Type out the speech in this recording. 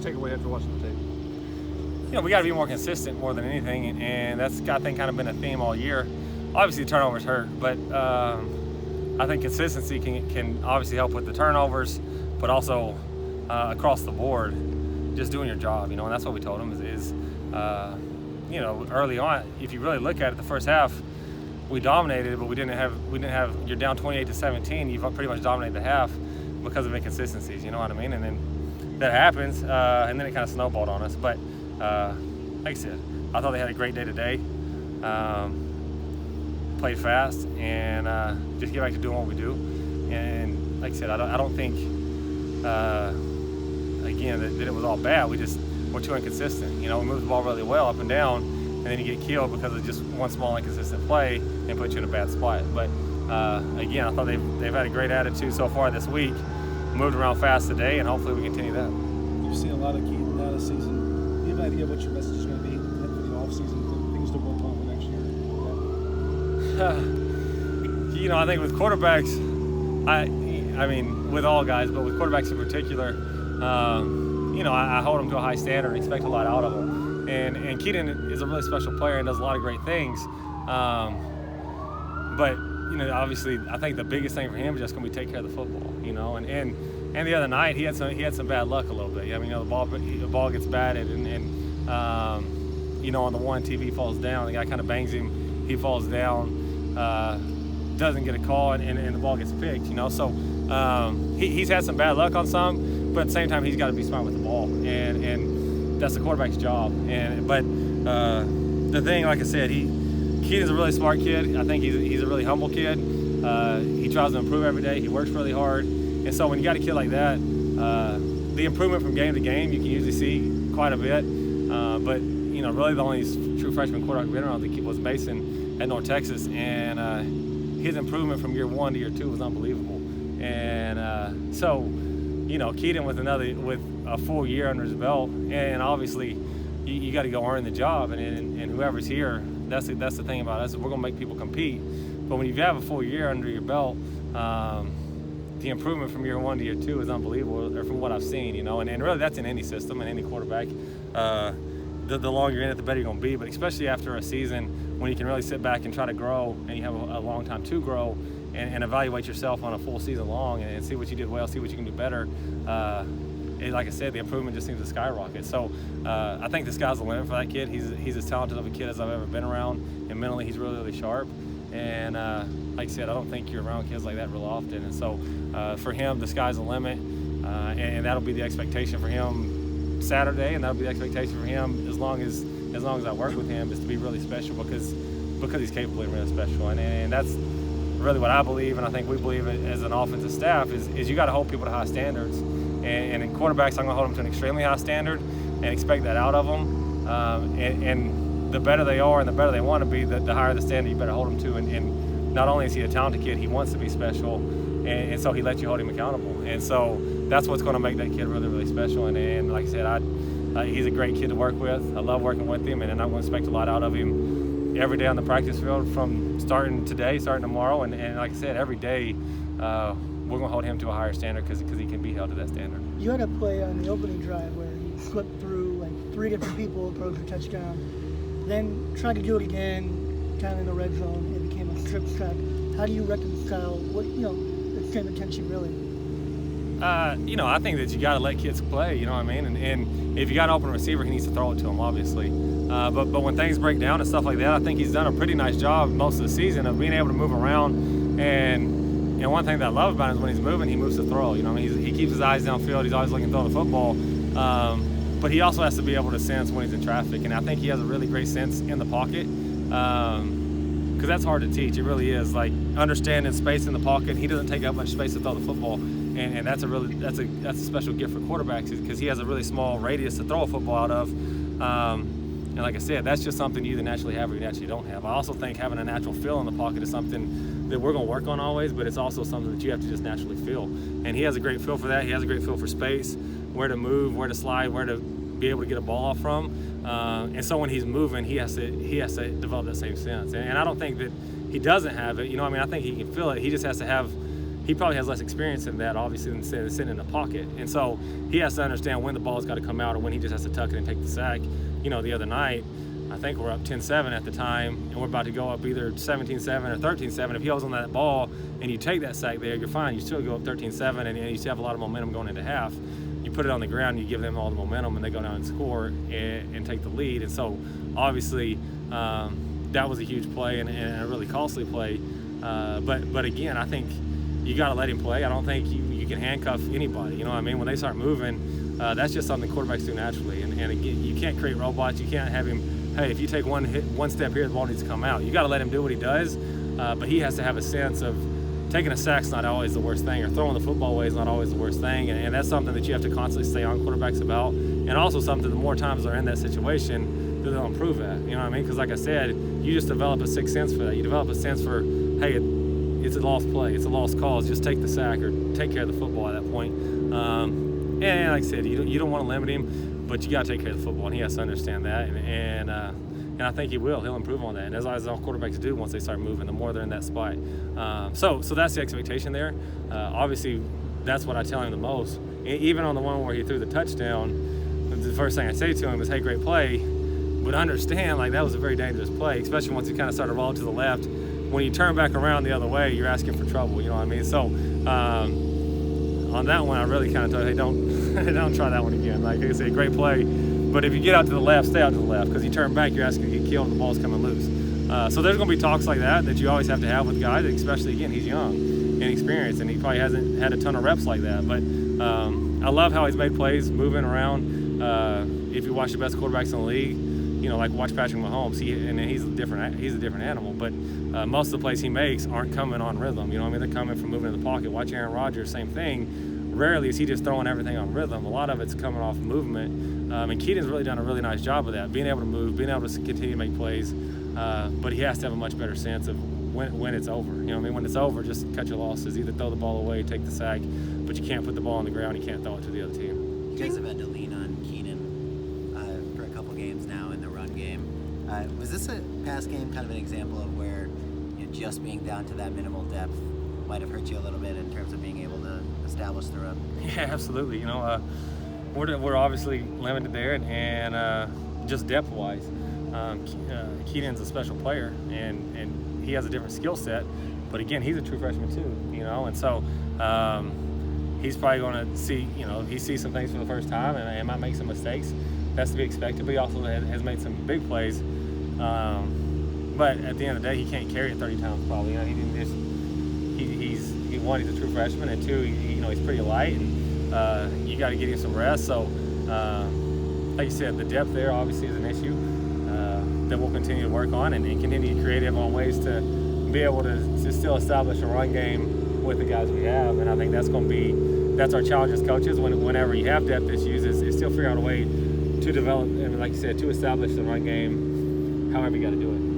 take away after watching the tape? We got to be more consistent more than anything, and that's, I think, kind of been a theme all year. Obviously, the turnovers hurt, but I think consistency can obviously help with the turnovers, but also across the board, just doing your job, and that's what we told them is early on, if you really look at it, the first half, we dominated, but we didn't have. You're down 28-17. You've pretty much dominated the half because of inconsistencies. You know what I mean? And then that happens, and then it kind of snowballed on us. But like I said, I thought they had a great day today. Played fast and just get back to doing what we do. And like I said, I don't think again that it was all bad. We're too inconsistent. We moved the ball really well up and down, and then you get killed because of just one small inconsistent play and put you in a bad spot. But again, I thought they've had a great attitude so far this week. Moved around fast today, and hopefully we continue that. You've seen a lot of Keaton now this season. Do you have an idea what your message is going to be for the offseason, things to work on for next year? I think with quarterbacks, I mean with all guys, but with quarterbacks in particular, I hold them to a high standard and expect a lot out of them. And Keaton is a really special player and does a lot of great things. But obviously, I think the biggest thing for him is just going to be take care of the football. And the other night he had some bad luck a little bit. I mean, the ball gets batted and on the one TV falls down. The guy kind of bangs him. He falls down, doesn't get a call, and the ball gets picked. So he's had some bad luck on some, but at the same time he's got to be smart with the ball, and that's the quarterback's job. But the thing, like I said, Keaton's a really smart kid. I think he's a really humble kid. He tries to improve every day. He works really hard. And so when you got a kid like that, the improvement from game to game, you can usually see quite a bit. But, really the only true freshman quarterback we've been around was Mason at North Texas. And his improvement from year 1 to year 2 was unbelievable. And so, Keaton with a full year under his belt, and obviously you got to go earn the job. And whoever's here, that's the thing about us. We're going to make people compete. But when you have a full year under your belt, the improvement from year 1 to year 2 is unbelievable, or from what I've seen, and really that's in any system and any quarterback. The longer you're in it, the better you're going to be. But especially after a season when you can really sit back and try to grow, and you have a long time to grow, and evaluate yourself on a full season long and see what you did well, see what you can do better. Like I said, the improvement just seems to skyrocket. So I think the sky's the limit for that kid. He's as talented of a kid as I've ever been around, and mentally he's really, really sharp. And like I said, I don't think you're around kids like that real often. And so for him, the sky's the limit, and that'll be the expectation for him Saturday, and that'll be the expectation for him as long as I work with him, is to be really special because he's capable and really special. And that's really what I believe, and I think we believe as an offensive staff is you got to hold people to high standards. And in quarterbacks, I'm going to hold them to an extremely high standard and expect that out of them. And the better they are and the better they want to be, the higher the standard you better hold them to. And not only is he a talented kid, he wants to be special, and so he lets you hold him accountable. And so that's what's going to make that kid really, really special. And like I said, he's a great kid to work with. I love working with him, and I'm going to expect a lot out of him every day on the practice field, from starting today, starting tomorrow. And like I said, every day we're going to hold him to a higher standard because he can be held to that standard. You had a play on the opening drive where he slipped through like 3 different people, throws a touchdown. Then tried to do it again, kind of in the red zone. It became a strip sack. How do you reconcile the same intention really? I think that you got to let kids play. You know what I mean? And if you got an open receiver, he needs to throw it to him, obviously. But when things break down and stuff like that, I think he's done a pretty nice job most of the season of being able to move around. And one thing that I love about him is when he's moving, he moves to throw. He keeps his eyes downfield. He's always looking to throw the football. But he also has to be able to sense when he's in traffic. And I think he has a really great sense in the pocket, because that's hard to teach. It really is. Like, understanding space in the pocket. He doesn't take up much space to throw the football. And that's a special gift for quarterbacks, because he has a really small radius to throw a football out of. And like I said, that's just something you either naturally have or you naturally don't have. I also think having a natural feel in the pocket is something that we're going to work on always, but it's also something that you have to just naturally feel. And he has a great feel for that. He has a great feel for space, where to move, where to slide, where to be able to get a ball off from. And so when he's moving, he has to develop that same sense. And I don't think that he doesn't have it. I think he can feel it. He just has to have he probably has less experience in that, obviously, than sitting in the pocket. And so he has to understand when the ball's got to come out or when he just has to tuck it and take the sack. You know, the other night, I think we're up 10-7 at the time, and we're about to go up either 17-7 or 13-7. If he holds on that ball and you take that sack there, you're fine. You still go up 13-7, and you still have a lot of momentum going into half. You put it on the ground, and you give them all the momentum, and they go down and score and take the lead. And so, obviously, that was a huge play and a really costly play. But again, I think you got to let him play. I don't think you can handcuff anybody. You know what I mean? When they start moving, that's just something quarterbacks do naturally. And again, you can't create robots. You can't have him, hey, if you take one step here, the ball needs to come out. You got to let him do what he does, but he has to have a sense of taking a sack's not always the worst thing, or throwing the football away is not always the worst thing, and that's something that you have to constantly stay on quarterbacks about, and also something the more times they're in that situation, that they'll improve at. You know what I mean? Because like I said, you just develop a sixth sense for that. You develop a sense for, hey, it's a lost play, it's a lost cause. Just take the sack or take care of the football at that point. And like I said, you don't want to limit him, but you got to take care of the football, and he has to understand that. And I think he will. He'll improve on that, and as all quarterbacks do once they start moving, the more they're in that spot. So that's the expectation there. Obviously, that's what I tell him the most. Even on the one where he threw the touchdown, the first thing I say to him is, "Hey, great play," but understand like that was a very dangerous play, especially once he kind of started rolling to the left. When you turn back around the other way, you're asking for trouble. You know what I mean? So on that one, I really kind of told him, "Hey, don't try that one again." Like I say, great play. But if you get out to the left, stay out to the left, because you turn back, you're asking to get killed and the ball's coming loose. So there's going to be talks like that you always have to have with guys, especially, again, he's young, inexperienced, and he probably hasn't had a ton of reps like that. But I love how he's made plays, moving around. If you watch the best quarterbacks in the league, you know, like watch Patrick Mahomes, he's a different animal. But most of the plays he makes aren't coming on rhythm. You know what I mean? They're coming from moving in the pocket. Watch Aaron Rodgers, same thing. Rarely is he just throwing everything on rhythm. A lot of it's coming off movement. And Keaton's really done a really nice job of that, being able to move, being able to continue to make plays. But he has to have a much better sense of when it's over. You know what I mean? When it's over, just cut your losses. Either throw the ball away, take the sack, but you can't put the ball on the ground. You can't throw it to the other team. You guys have had to lean on Keenan for a couple games now in the run game. Was this a pass game kind of an example of where just being down to that minimal depth might have hurt you a little bit in terms of being able to establish the run? Yeah, absolutely. You know, we're obviously limited there, and just depth-wise, Keaton's a special player, and he has a different skill set. But again, he's a true freshman too, you know, and so he's probably going to see, you know, he sees some things for the first time and might make some mistakes. That's to be expected. But he also has made some big plays. But at the end of the day, he can't carry it 30 times probably. You know, he's a true freshman, and two, he's pretty light, and you got to get him some rest. So, like you said, the depth there obviously is an issue that we'll continue to work on and continue to be creative on ways to be able to still establish a run game with the guys we have. And I think that's our challenge as coaches whenever you have depth issues is still figure out a way to develop and, like you said, to establish the run game however you got to do it.